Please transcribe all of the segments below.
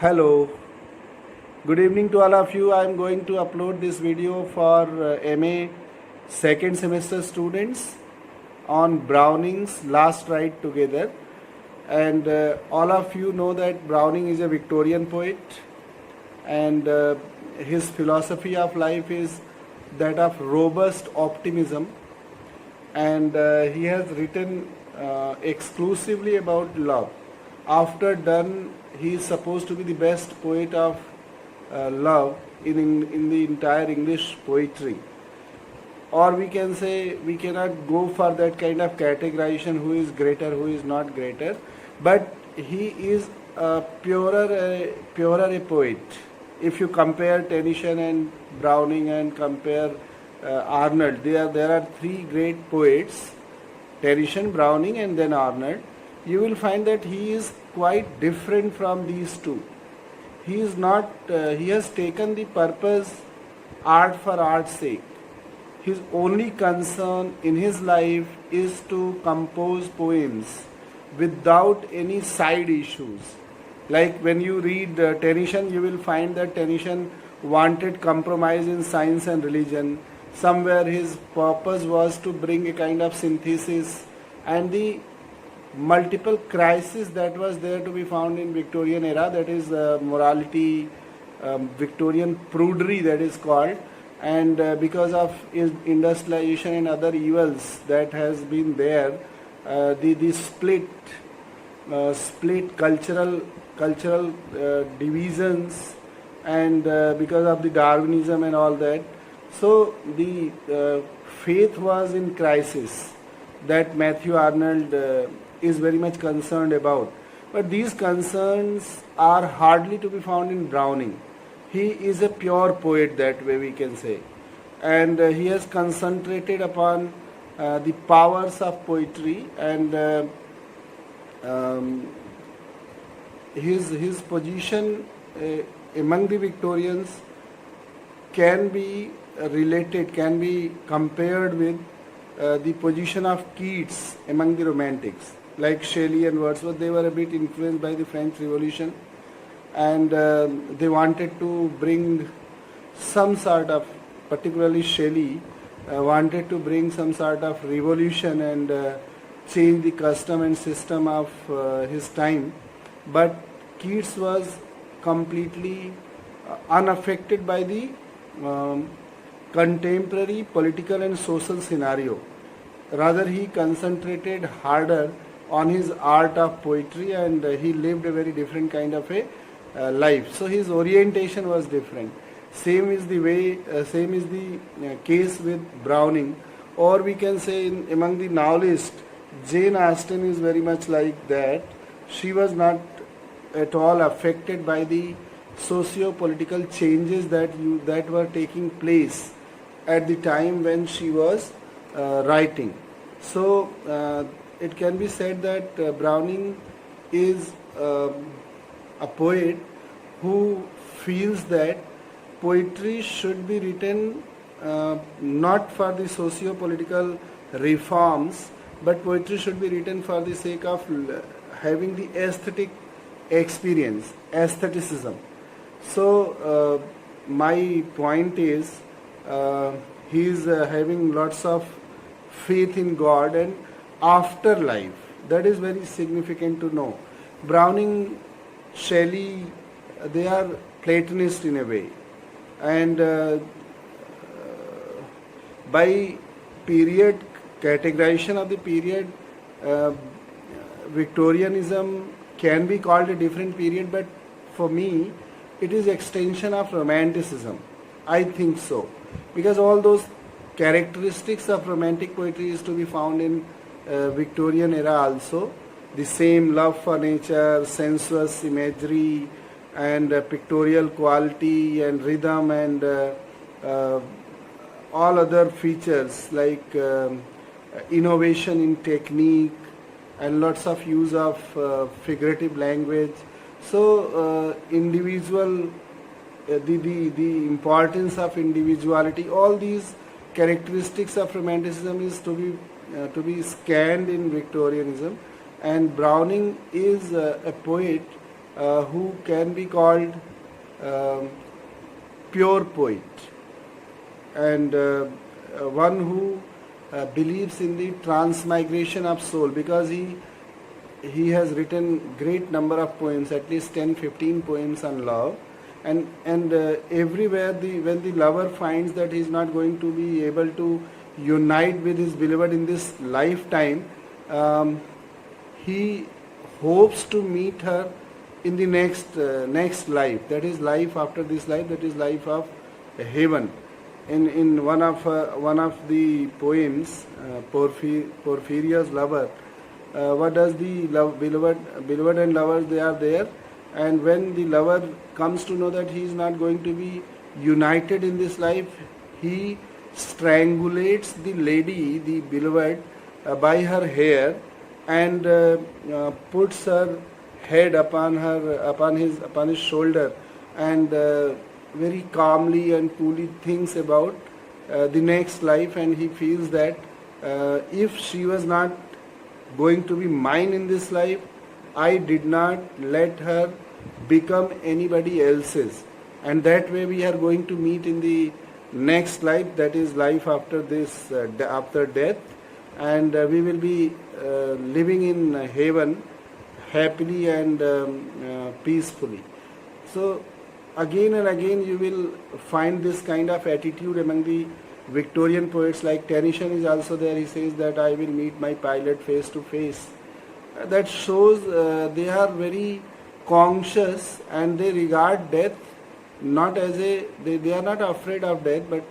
Hello, good evening to all of you. I am going to upload this video for MA second semester students on Browning's Last Ride Together. And all of you know that Browning is a Victorian poet, and his philosophy of life is that of robust optimism. And he has written exclusively about love. After Donne, he is supposed to be the best poet of love in the entire English poetry. Or we can say we cannot go for that kind of categorization who is greater, who is not greater, but he is purer a poet. If you compare Tennyson and Browning and compare Arnold, there are three great poets, Tennyson, Browning, and then Arnold. You will find that he is quite different from these two. He is not. He has taken the purpose art for art's sake. His only concern in his life is to compose poems without any side issues. Like when you read Tennyson, you will find that Tennyson wanted compromise in science and religion. Somewhere his purpose was to bring a kind of synthesis, and the multiple crises that was there to be found in Victorian era, that is morality, Victorian prudery that is called, and because of industrialization and other evils that has been there, the split cultural divisions, and because of the Darwinism and all that. So the faith was in crisis that Matthew Arnold is very much concerned about. But these concerns are hardly to be found in Browning. He is a pure poet, that way we can say. And he has concentrated upon the powers of poetry, and his position among the Victorians can be related, can be compared with the position of Keats among the Romantics. Like Shelley and Wordsworth, they were a bit influenced by the French Revolution, and they wanted to bring some sort of, particularly Shelley, wanted to bring some sort of revolution and change the custom and system of his time. But Keats was completely unaffected by the contemporary political and social scenario. Rather, he concentrated harder on his art of poetry, and he lived a very different kind of a life. So his orientation was different. Same is the case with Browning, or we can say among the novelists, Jane Austen is very much like that. She was not at all affected by the socio-political changes that were taking place at the time when she was writing. So it can be said that Browning is a poet who feels that poetry should be written not for the socio-political reforms, but poetry should be written for the sake of having the aesthetic experience, aestheticism. So my point is, he is having lots of faith in God and afterlife. That is very significant to know. Browning, Shelley, they are Platonist in a way, and by period categorization of the period, Victorianism can be called a different period, but for me it is extension of Romanticism. I think so, because all those characteristics of romantic poetry is to be found in Victorian era also. The same love for nature, sensuous imagery, and pictorial quality and rhythm, and all other features like innovation in technique and lots of use of figurative language. So the importance of individuality, all these characteristics of Romanticism is to be scanned in Victorianism, and Browning is a poet who can be called um, pure poet, and one who believes in the transmigration of soul, because he has written great number of poems, at least 10-15 poems on love, and everywhere when the lover finds that he is not going to be able to unite with his beloved in this lifetime, he hopes to meet her in the next life, that is life after this life, that is life of heaven. In one of the poems, Porphyria's lover, what does the beloved and lovers, they are there, and when the lover comes to know that he is not going to be united in this life, he strangulates the lady, the beloved, by her hair, and puts her head upon his shoulder, and very calmly and coolly thinks about the next life, and he feels that if she was not going to be mine in this life, I did not let her become anybody else's, and that way we are going to meet in the next life, that is life after this, after death, and we will be living in heaven happily and peacefully. So again and again you will find this kind of attitude among the Victorian poets, like Tennyson is also there. He says that I will meet my pilot face to face. That shows they are very conscious, and they regard death not as they are not afraid of death, but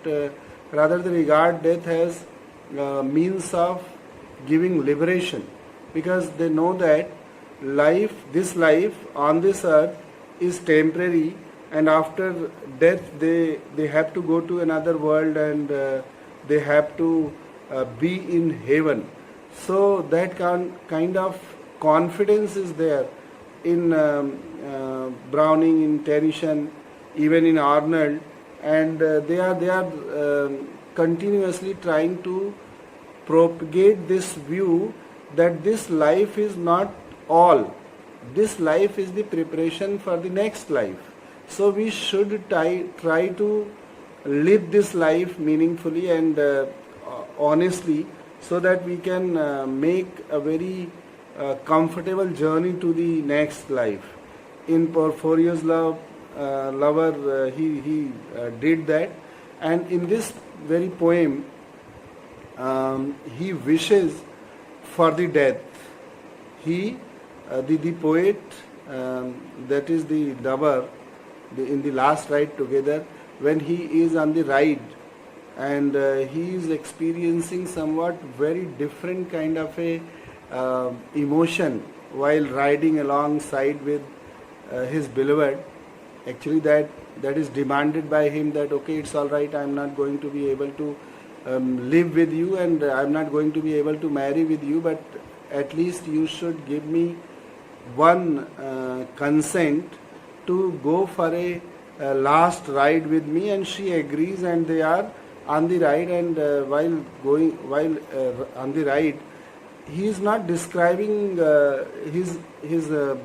rather they regard death as means of giving liberation, because they know that this life on this earth is temporary, and after death they have to go to another world, and they have to be in heaven. So that kind of confidence is there in Browning, in Tennyson, even in Arnold, and they are continuously trying to propagate this view that this life is not all. This life is the preparation for the next life. So we should try to live this life meaningfully and honestly, so that we can make a very comfortable journey to the next life. In Porphyria's lover, he did that, and in this very poem, he wishes for the death. The poet, that is the lover, in the last ride together, when he is on the ride, and he is experiencing somewhat very different kind of a emotion while riding alongside with his beloved. Actually that is demanded by him, that okay, it's all right, I'm not going to be able to live with you, and I'm not going to be able to marry with you, but at least you should give me one consent to go for a last ride with me. And she agrees, and they are on the ride, and while on the ride, he is not describing his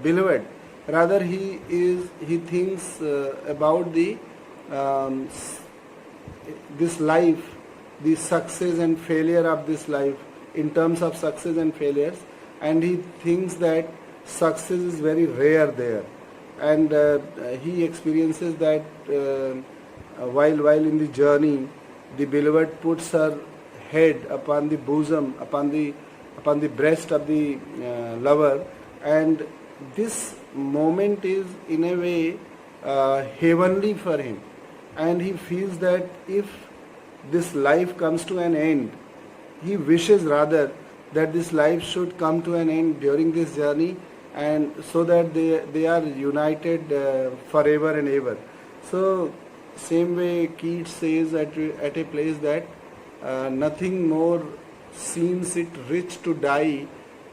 beloved, rather he thinks about the this life, the success and failure of this life, in terms of success and failures, and he thinks that success is very rare there, and he experiences that while in the journey, the beloved puts her head upon the bosom, upon the breast of the lover, and this moment is in a way heavenly for him, and he feels that if this life comes to an end, he wishes rather that this life should come to an end during this journey, and so that they are united forever and ever. So same way Keats says at a place that nothing more seems it rich to die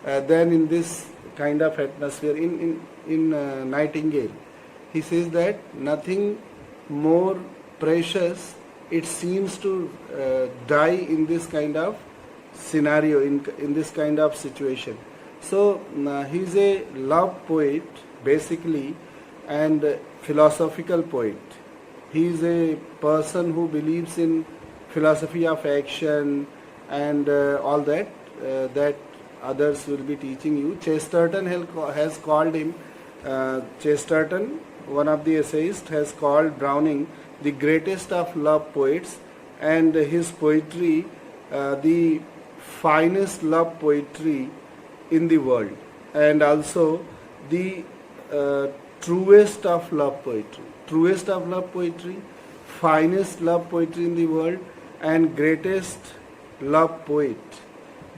than in this kind of atmosphere. In Nightingale, he says that nothing more precious it seems to die in this kind of scenario, in this kind of situation. So he's a love poet, basically, and philosophical poet. He is a person who believes in philosophy of action and all that others will be teaching you. Chesterton has called him, Chesterton, one of the essayists, has called Browning the greatest of love poets, and his poetry the finest love poetry in the world, and also the truest of love poetry. Truest of love poetry, finest love poetry in the world, and greatest love poet.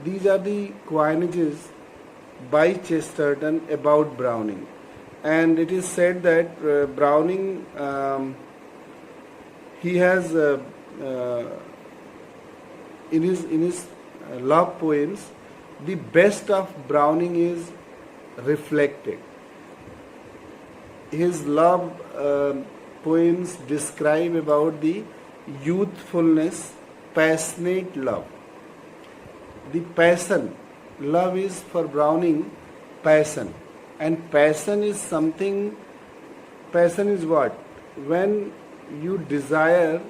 These are the coinages by Chesterton about Browning. And it is said that Browning, he has in his love poems, the best of Browning is reflected. His love poems describe about the youthfulness, passionate love. The passion, love is for Browning passion, and passion is something. Passion is what? When you desire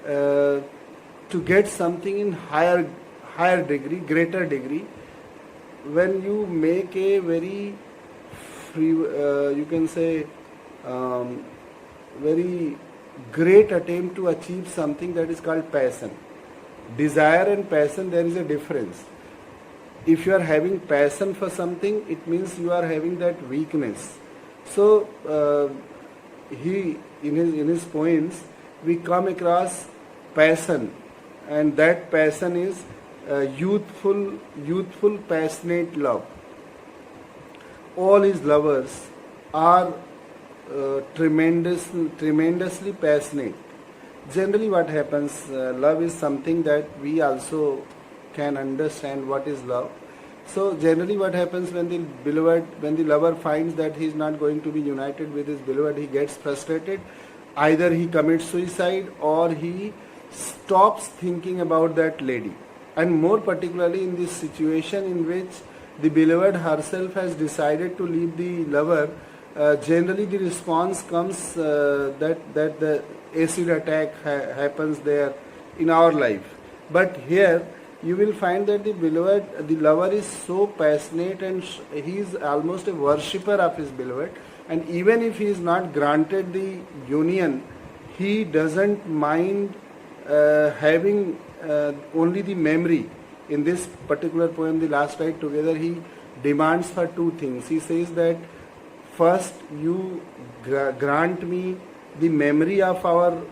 to get something in higher degree, greater degree. When you make a very free, you can say, very great attempt to achieve something, that is called passion. Desire and passion, there is a difference. If you are having passion for something, it means you are having that weakness. So he in his poems we come across passion, and that passion is youthful passionate love. All his lovers are tremendously passionate. Generally what happens, love is something that we also can understand what is love. So generally what happens when the lover finds that he is not going to be united with his beloved, he gets frustrated. Either he commits suicide or he stops thinking about that lady. And more particularly in this situation in which the beloved herself has decided to leave the lover, generally the response comes that the acid attack happens there in our life. But here you will find that the lover is so passionate, and he is almost a worshipper of his beloved, and even if he is not granted the union, he doesn't mind having only the memory. In this particular poem, The Last Ride Together, he demands for two things. He says that first you grant me the memory of our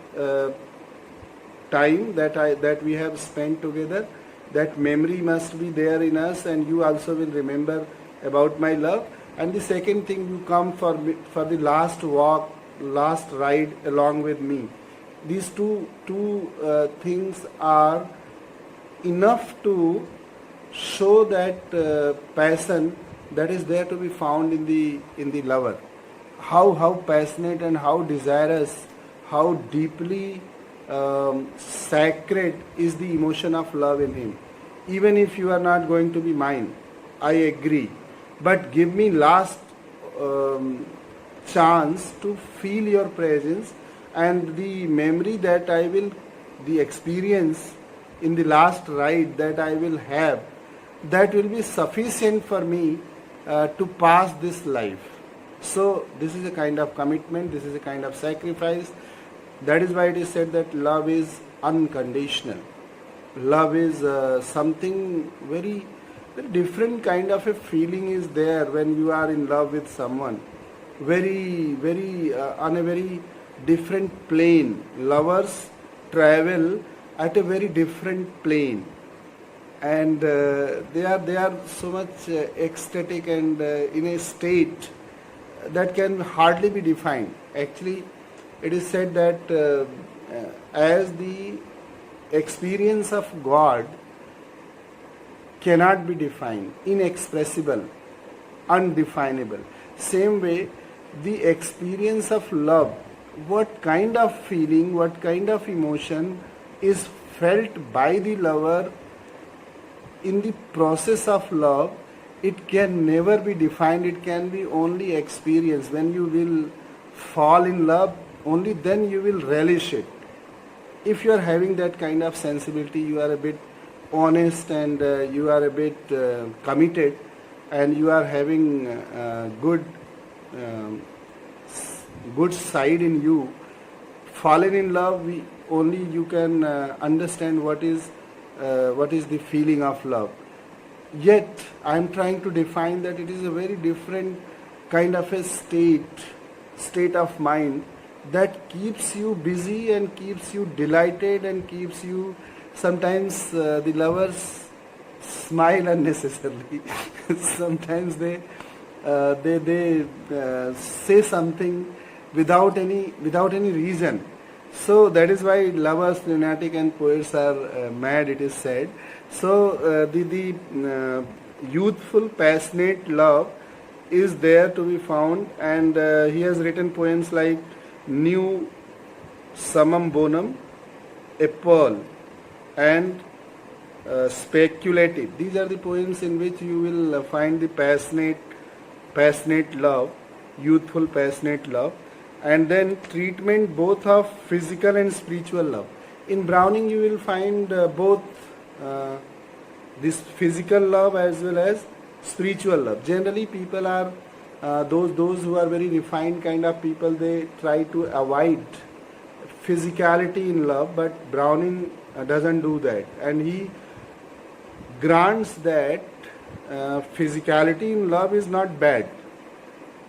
time that we have spent together. That memory must be there in us, and you also will remember about my love. And the second thing, you come for the last walk, last ride along with me. These two things are enough to show that passion that is there to be found in the lover. How passionate and how desirous, how deeply sacred is the emotion of love in him. Even if you are not going to be mine, I agree, but give me last chance to feel your presence, and the memory that I will, the experience in the last ride that I will have, that will be sufficient for me to pass this life. So this is a kind of commitment, this is a kind of sacrifice. That is why it is said that love is unconditional. Love is something very, very different kind of a feeling is there when you are in love with someone. Very on a very different plane. Lovers travel at a very different plane, and they are so much ecstatic and in a state that can hardly be defined. Actually, it is said that as the experience of God cannot be defined, inexpressible, undefinable. Same way, the experience of love, what kind of feeling, what kind of emotion is felt by the lover in the process of love, it can never be defined, it can be only experienced. When you will fall in love, only then you will relish it. If you are having that kind of sensibility, you are a bit honest, and you are a bit committed, and you are having um, good side in you, fallen in love, only you can understand what is the feeling of love. Yet I am trying to define that it is a very different kind of a state of mind that keeps you busy and keeps you delighted and keeps you, sometimes the lovers smile unnecessarily. Sometimes they say something without any reason. So that is why lovers, lunatic, and poets are mad, it is said. So the youthful, passionate love is there to be found, and he has written poems like New Summum Bonum, A Pearl, and Speculative. These are the poems in which you will find the passionate love, youthful, passionate love, and then treatment both of physical and spiritual love. In Browning, you will find both this physical love as well as spiritual love. Generally, people are those who are very refined kind of people, they try to avoid physicality in love, but Browning doesn't do that, and he grants that physicality in love is not bad,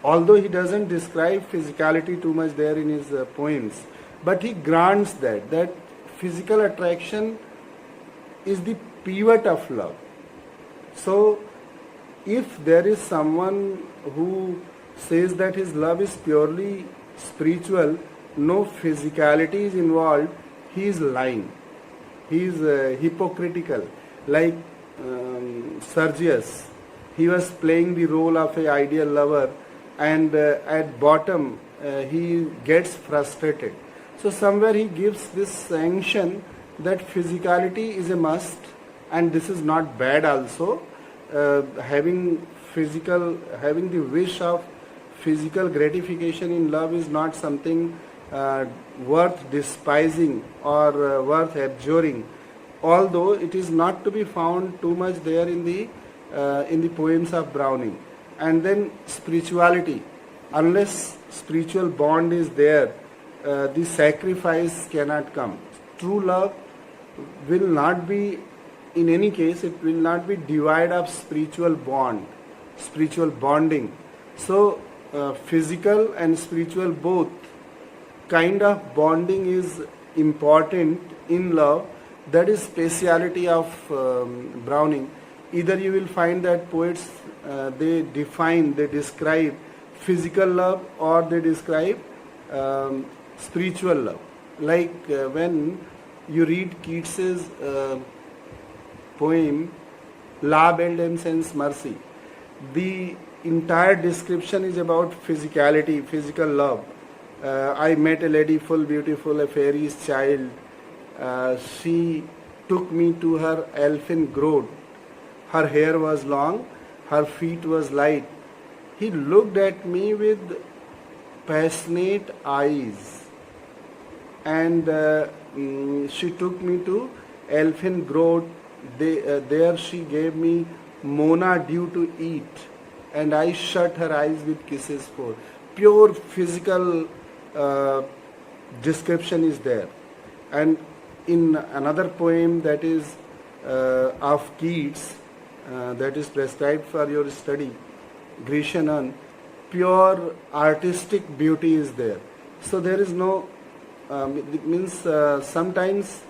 although he doesn't describe physicality too much there in his poems, but he grants that physical attraction is the pivot of love. So if there is someone who says that his love is purely spiritual, no physicality is involved, he is lying, he is hypocritical. Like Sergius, he was playing the role of an ideal lover, and at bottom he gets frustrated. So somewhere he gives this sanction that physicality is a must, and this is not bad also. Having the wish of physical gratification in love is not something worth despising or worth abjuring, although it is not to be found too much there in the poems of Browning. And then spirituality, unless spiritual bond is there, the sacrifice cannot come. True love will not be, in any case, it will not be devoid of spiritual bonding. So physical and spiritual, both kind of bonding is important in love. That is speciality of Browning. Either you will find that poets they describe physical love, or they describe spiritual love. Like when you read Keats's poem La Belle Dame Sans Mercy, the entire description is about physicality, physical love. I met a lady full beautiful, a fairy's child. She took me to her elfin grove. Her hair was long, her feet was light. He looked at me with passionate eyes, and she took me to elfin grove. There she gave me Mona dew to eat, and I shut her eyes with kisses for. Pure physical description is there. And in another poem that is of Keats, that is prescribed for your study, Grecian Urn, pure artistic beauty is there. So there is no, sometimes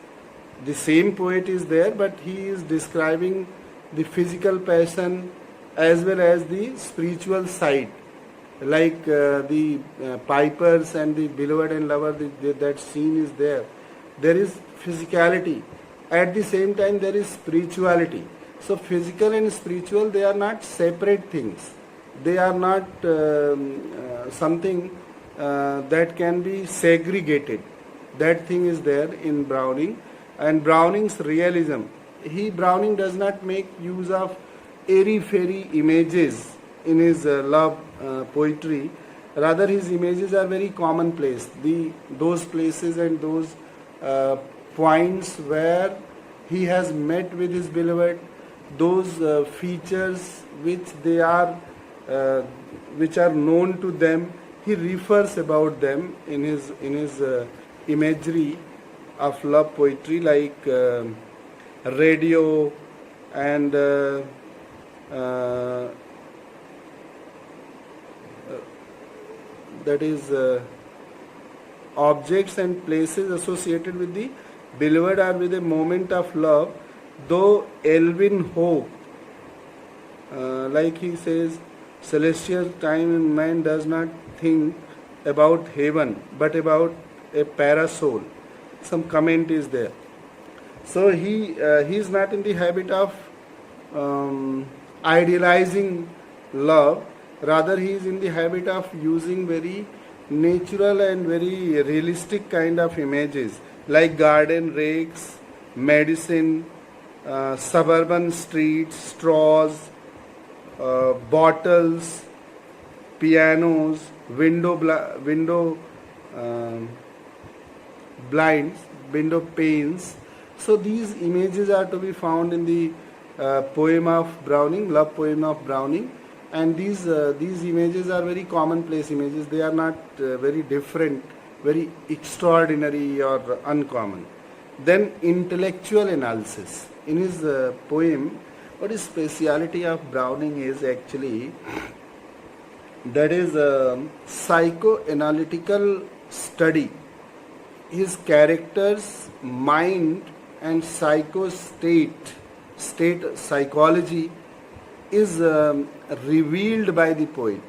the same poet is there, but he is describing the physical passion as well as the spiritual side. Like the pipers and the beloved and lover, that scene is there. There is physicality. At the same time, there is spirituality. So physical and spiritual, they are not separate things. They are not something that can be segregated. That thing is there in Browning. And Browning's realism. Browning does not make use of airy-fairy images in his love poetry. Rather, his images are very commonplace. Those places and those points where he has met with his beloved, those features which are known to them, he refers about them in his imagery of love poetry, like radio and that is objects and places associated with the beloved or with a moment of love. Though Elvin Hope, like he says, celestial time and man does not think about heaven but about a parasol. Some comment is there. So he is not in the habit of idealizing love. Rather, he is in the habit of using very natural and very realistic kind of images, like garden rakes, medicine, suburban streets, straws, bottles, pianos, window blinds, window panes. So these images are to be found in the poem of Browning, love poem of Browning, and these images are very commonplace images. They are not very different, very extraordinary or uncommon. Then intellectual analysis. In his poem, what is speciality of Browning is actually that is a psychoanalytical study. His character's mind and state psychology is revealed by the poet.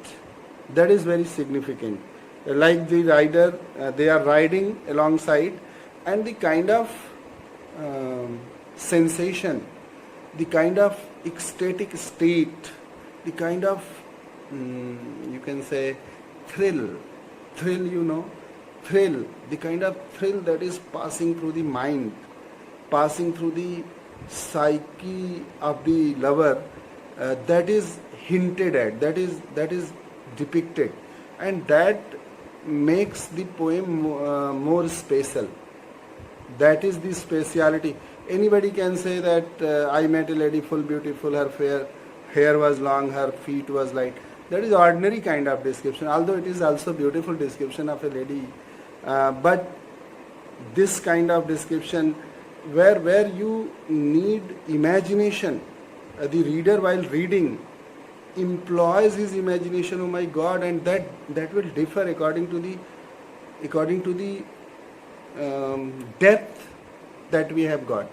That is very significant. Like the rider, they are riding alongside, and the kind of sensation, the kind of ecstatic state, the kind of you can say thrill, the kind of thrill that is passing through the mind, passing through the psyche of the lover, that is hinted at, that is depicted, and that makes the poem more special. That is the speciality. Anybody can say that I met a lady full beautiful, her hair was long, her feet was light. That is ordinary kind of description, although it is also beautiful description of a lady. But this kind of description where you need imagination, the reader while reading employs his imagination, oh my God, and that will differ according to the depth that we have got.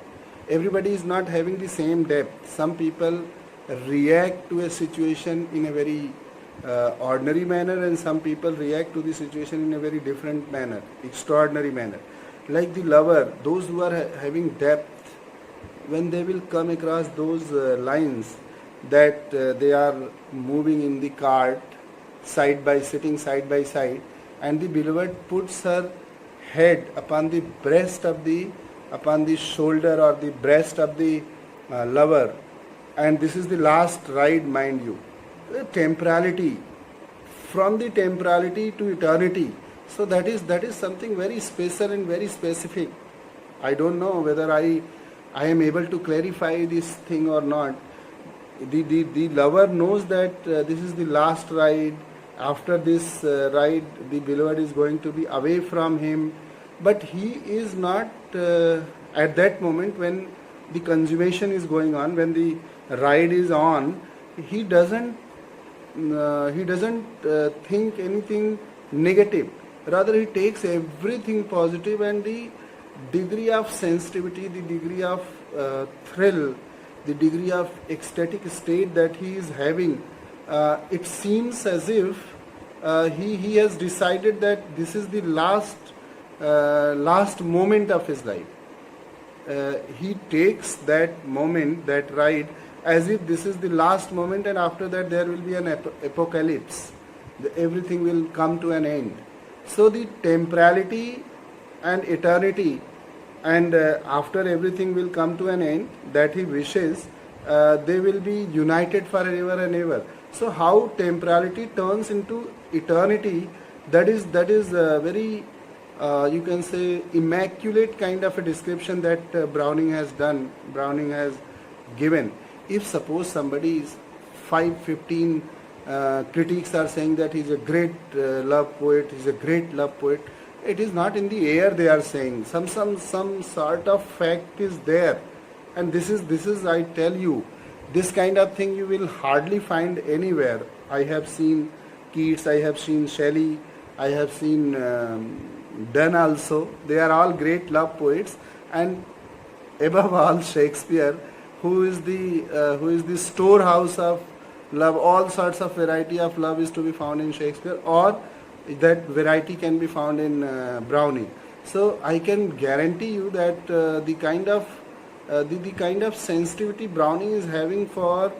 Everybody is not having the same depth. Some people react to a situation in a very ordinary manner, and some people react to the situation in a very different manner, extraordinary manner. Like the lover, those who are having depth, when they will come across those lines that they are moving in the cart, sitting side by side, and the beloved puts her head upon the shoulder or the breast of the lover, and this is the last ride, mind you. Temporality, from the temporality to eternity. So that is something very special and very specific. I don't know whether I am able to clarify this thing or not. The lover knows that this is the last ride. After this ride, the beloved is going to be away from him, but he is not at that moment when the consummation is going on, when the ride is on. He doesn't think anything negative. Rather, he takes everything positive, and the degree of sensitivity, the degree of thrill, the degree of ecstatic state that he is having, it seems as if he has decided that this is the last moment of his life. He takes that moment, that ride, as if this is the last moment, and after that there will be an apocalypse. Everything will come to an end. So the temporality and eternity, and after everything will come to an end, that he wishes, they will be united forever and ever. So how temporality turns into eternity, that is very you can say immaculate kind of a description that Browning has given. If suppose somebody is 515 critics are saying that he's a great love poet, he's a great love poet, it is not in the air they are saying. Some sort of fact is there, and this is I tell you, this kind of thing you will hardly find anywhere. I have seen Keats, I have seen Shelley, I have seen Donne also. They are all great love poets, and above all Shakespeare, who is the storehouse of love. All sorts of variety of love is to be found in Shakespeare, or that variety can be found in Browning. So I can guarantee you that the kind of sensitivity Browning is having for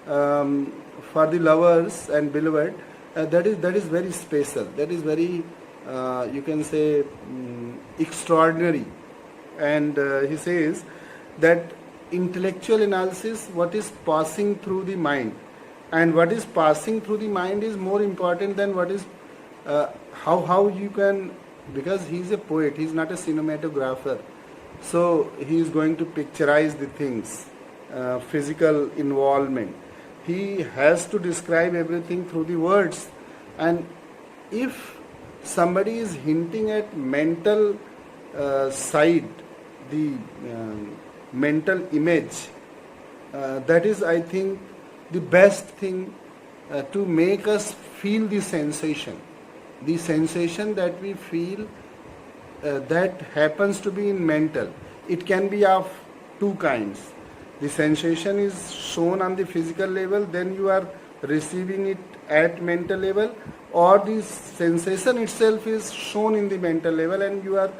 the lovers and beloved, that is very special. That is very you can say extraordinary. And he says that intellectual analysis, what is passing through the mind, and what is passing through the mind is more important than what is how you can, because he is a poet, he is not a cinematographer, so he is going to picturize the things, physical involvement. He has to describe everything through the words. And if somebody is hinting at mental side, the mental image, that is, I think, the best thing to make us feel the sensation. The sensation that we feel that happens to be in mental. It can be of two kinds. The sensation is shown on the physical level, then you are receiving it at mental level, or the sensation itself is shown in the mental level and you are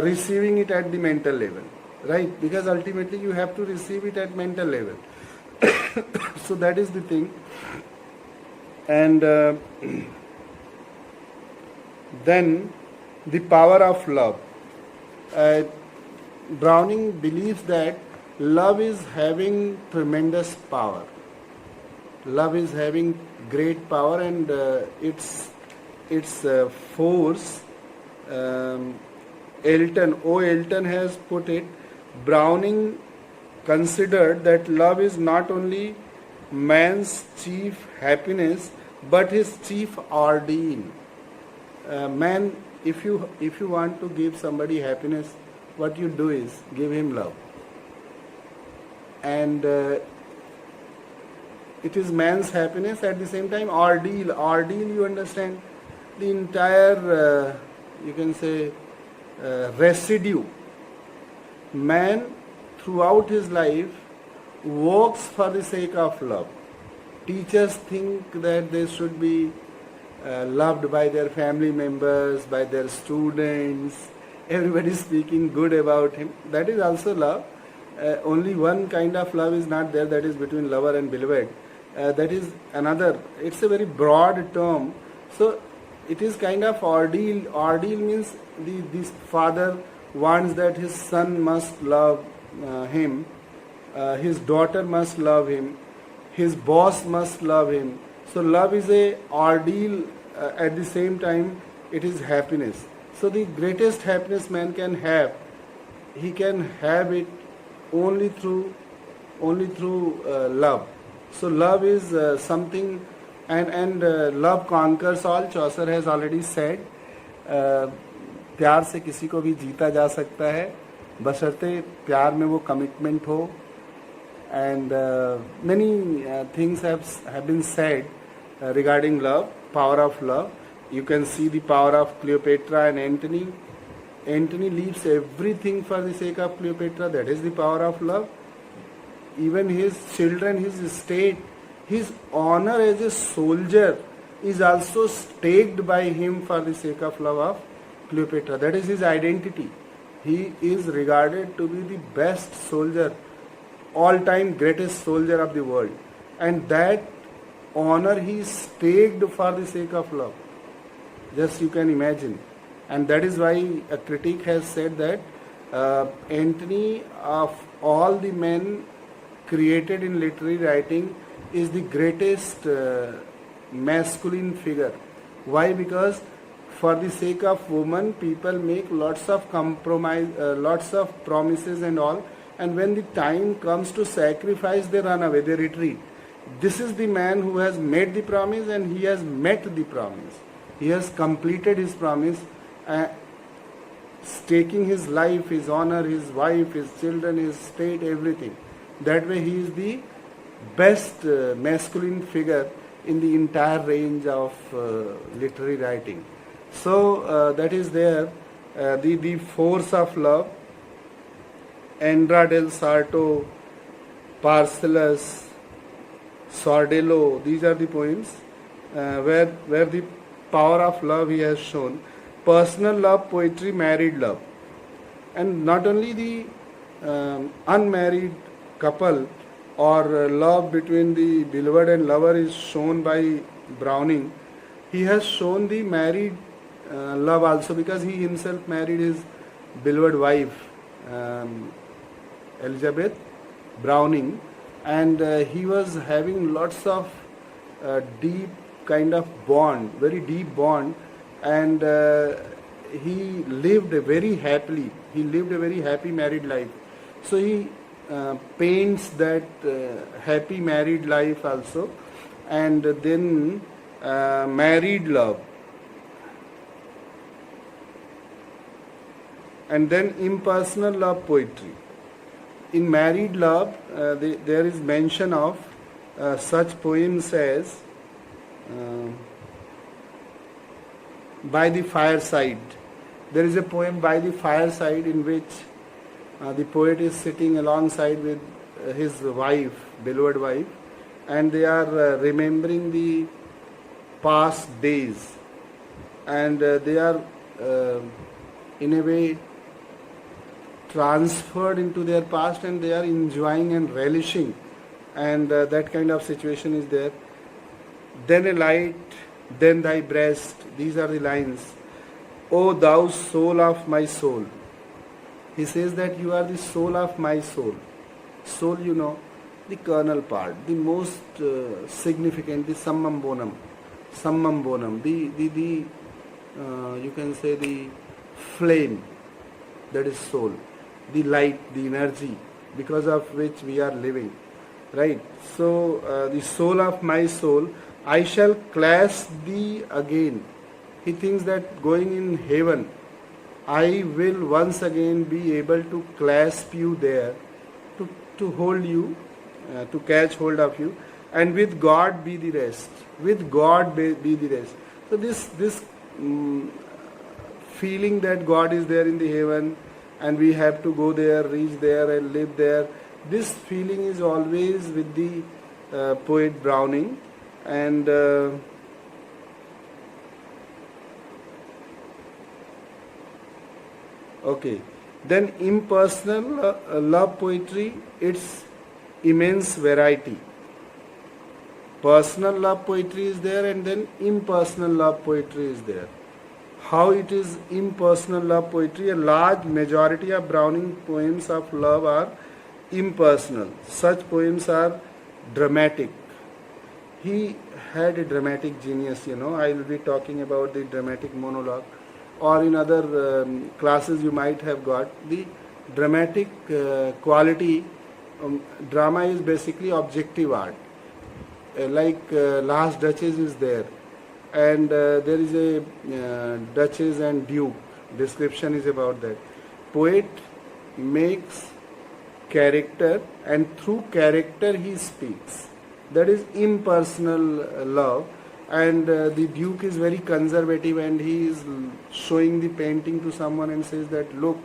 receiving it at the mental level, right? Because ultimately you have to receive it at mental level. So that is the thing. And then the power of love. Browning believes that love is having tremendous power. Love is having great power, and its force. Elton has put it. Browning considered that love is not only man's chief happiness but his chief ordeal. Man, if you want to give somebody happiness, what you do is give him love. And it is man's happiness, at the same time ordeal. Ordeal, you understand, the entire you can say residue. Man throughout his life works for the sake of love. Teachers think that they should be loved by their family members, by their students. Everybody is speaking good about him. That is also love. Only one kind of love is not there, that is between lover and beloved. That is another. It's a very broad term. So it is kind of ordeal. Ordeal means this father wants that his son must love him, his daughter must love him, his boss must love him. So love is a ordeal, at the same time it is happiness. So the greatest happiness man can have, he can have it only through love. So love is something, and love conquers all. Chaucer has already said, प्यार से किसी को भी जीता जा सकता है, बशर्ते प्यार में वो कमिटमेंट हो. And many things have been said regarding love, power of love. You can see the power of Cleopatra and Antony. Antony leaves everything for the sake of Cleopatra. That is the power of love. Even his children, his estate, his honor as a soldier is also staked by him for the sake of love of Cleopatra. That is his identity. He is regarded to be the best soldier, all-time greatest soldier of the world. And that honor he staked for the sake of love. Just you can imagine. And that is why a critic has said that Antony, of all the men created in literary writing is the greatest masculine figure. Why? Because for the sake of woman, people make lots of compromise, lots of promises and all, and when the time comes to sacrifice, they run away, they retreat. This is the man who has made the promise and he has met the promise. He has completed his promise, staking his life, his honor, his wife, his children, his state, everything. That way he is the best masculine figure in the entire range of literary writing. So that is there, the force of love. Andra del Sarto, Paracelsus, Sordello, these are the poems where the power of love he has shown. Personal love, poetry, married love. And not only the unmarried couple or love between the beloved and lover is shown by Browning, he has shown the married love also, because he himself married his beloved wife, Elizabeth Browning, and he was having lots of deep kind of bond, very deep bond, and he lived very happily. He lived a very happy married life. So he paints that happy married life also, and then married love, and then impersonal love poetry. In married love, there is mention of such poems as By the Fireside. There is a poem By the Fireside in which the poet is sitting alongside with his wife, beloved wife, and they are remembering the past days, and they are in a way transferred into their past, and they are enjoying and relishing, and that kind of situation is there. Then a light, then thy breast, these are the lines. O thou soul of my soul. He says that you are the soul of my soul. Soul, you know, the kernel part, the most significant, the summum bonum, the you can say the flame, that is soul, the light, the energy, because of which we are living, right? So the soul of my soul, I shall clasp thee again. He thinks that going in heaven, I will once again be able to clasp you there, to hold you, to catch hold of you, and with God be the rest. With God be the rest. So this feeling that God is there in the heaven, and we have to go there, reach there, and live there. This feeling is always with the poet Browning, and okay. Then impersonal love poetry, its immense variety. Personal love poetry is there, and then impersonal love poetry is there. How it is impersonal love poetry? A large majority of Browning poems of love are impersonal. Such poems are dramatic. He had a dramatic genius, you know. I will be talking about the dramatic monologue, or in other classes you might have got the dramatic quality. Drama is basically objective art. Last Duchess is there, and there is a Duchess and Duke. Description is about that. Poet makes character, and through character he speaks. That is impersonal love. And the Duke is very conservative, and he is showing the painting to someone and says that, look,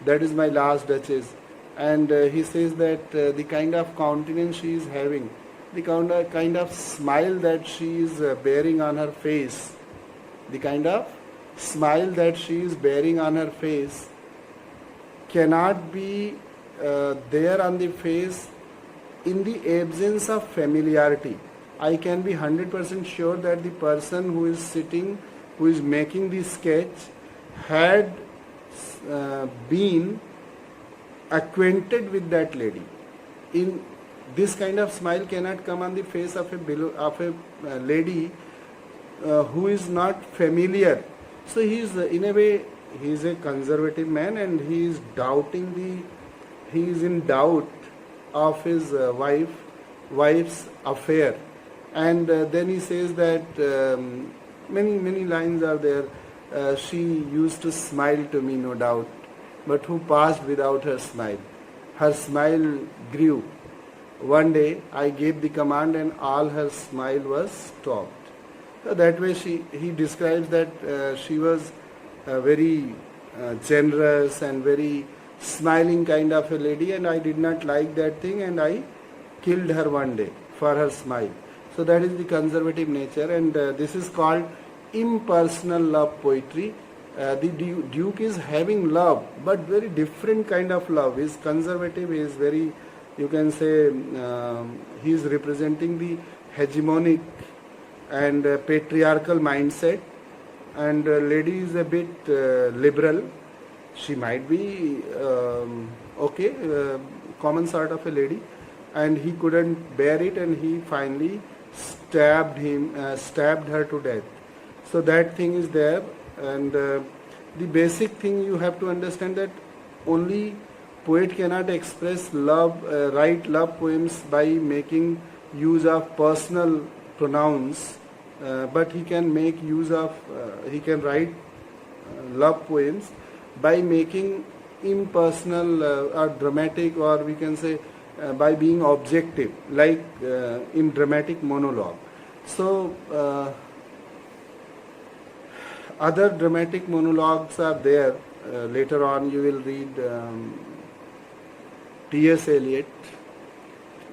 that is my last Duchess. And he says that the kind of countenance she is having, the kind of smile that she is bearing on her face, the kind of smile that she is bearing on her face cannot be there on the face in the absence of familiarity. I can be 100% sure that the person who is sitting, who is making the sketch, had been acquainted with that lady. this kind of smile cannot come on the face of a lady who is not familiar. So he is in a way, he is a conservative man, and he is he is in doubt of his wife's affair. And then he says that many lines are there. She used to smile to me, no doubt, but who passed without her smile? Her smile grew. One day I gave the command and all her smile was stopped. So that way he describes that she was very generous and very smiling kind of a lady, and I did not like that thing, and I killed her one day for her smile. So that is the conservative nature, and this is called impersonal love poetry. The Duke is having love, but very different kind of love. He is conservative, he is very, you can say, he is representing the hegemonic and patriarchal mindset, and lady is a bit liberal. She might be common sort of a lady, and he couldn't bear it, and he finally stabbed her to death. So that thing is there, and the basic thing you have to understand that only poet cannot express love, write love poems by making use of personal pronouns, but he can make use of, he can write love poems by making impersonal or dramatic, or we can say by being objective, like in dramatic monologue. So other dramatic monologues are there. Later on you will read T.S. Eliot.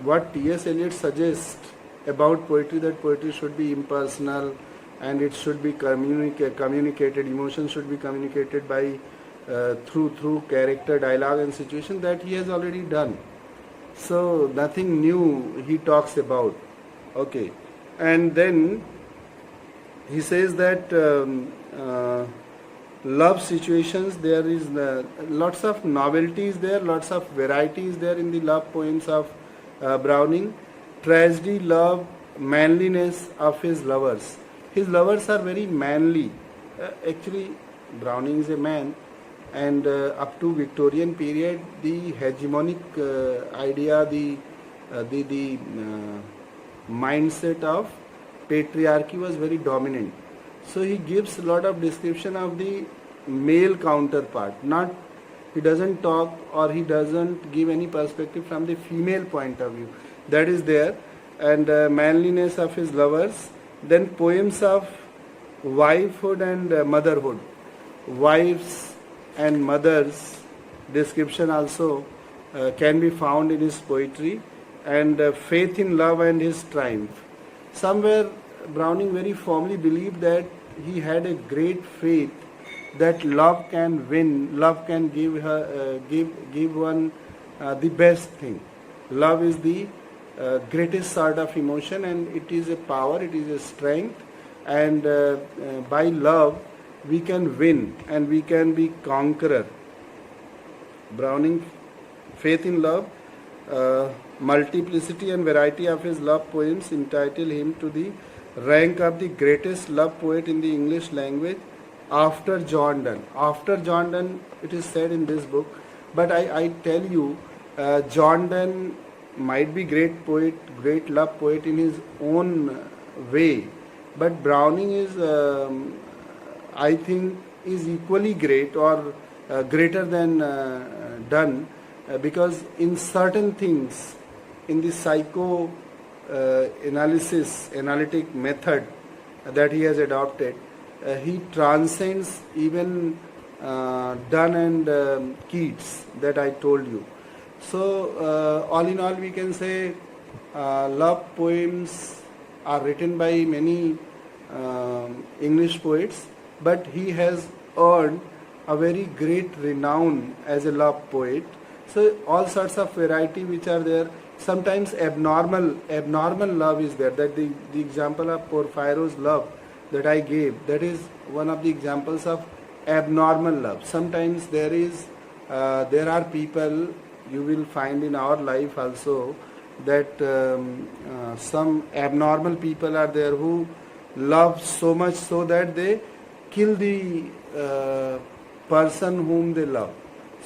What T.S. Eliot suggests about poetry, that poetry should be impersonal and it should be communicated, emotion should be communicated by through character, dialogue and situation, that he has already done. So nothing new he talks about. Okay, and then he says that love situations, there is lots of novelties there, lots of varieties there in the love poems of Browning. Tragedy, love, manliness of his lovers. His lovers are very manly. Actually, Browning is a man, and up to Victorian period, the hegemonic idea, the mindset of patriarchy was very dominant. So he gives a lot of description of the male counterpart. Not, he doesn't talk or he doesn't give any perspective from the female point of view. That is there. And manliness of his lovers. Then poems of wifehood and motherhood. Wives and mothers description also can be found in his poetry. And faith in love and his triumph. Somewhere Browning very firmly believed that he had a great faith that love can win, love can give one the best thing. Love is the greatest sort of emotion, and it is a power, it is a strength, and by love we can win and we can be conqueror. Browning faith in love, multiplicity and variety of his love poems entitle him to the rank of the greatest love poet in the English language after John Donne. After John Donne, it is said in this book, but I tell you, John Donne might be great poet, great love poet in his own way, but Browning is, I think, is equally great or greater than Donne, because in certain things, in the analytic method that he has adopted, he transcends even Donne and Keats that I told you. So all in all, we can say love poems are written by many English poets, but he has earned a very great renown as a love poet. So all sorts of variety which are there. Sometimes abnormal love is there. That the example of Porphyro's love that I gave, that is one of the examples of abnormal love. Sometimes there are people you will find in our life also, that some abnormal people are there who love so much so that they kill the person whom they love.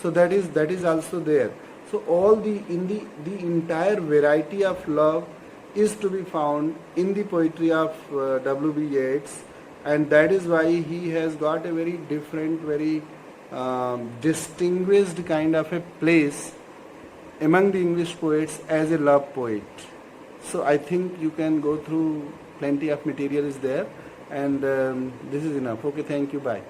So that is also there. So all the entire variety of love is to be found in the poetry of W.B. Yeats, and that is why he has got a very different, very distinguished kind of a place among the English poets as a love poet. So I think you can go through, plenty of material is there, and this is enough. Okay, thank you, bye.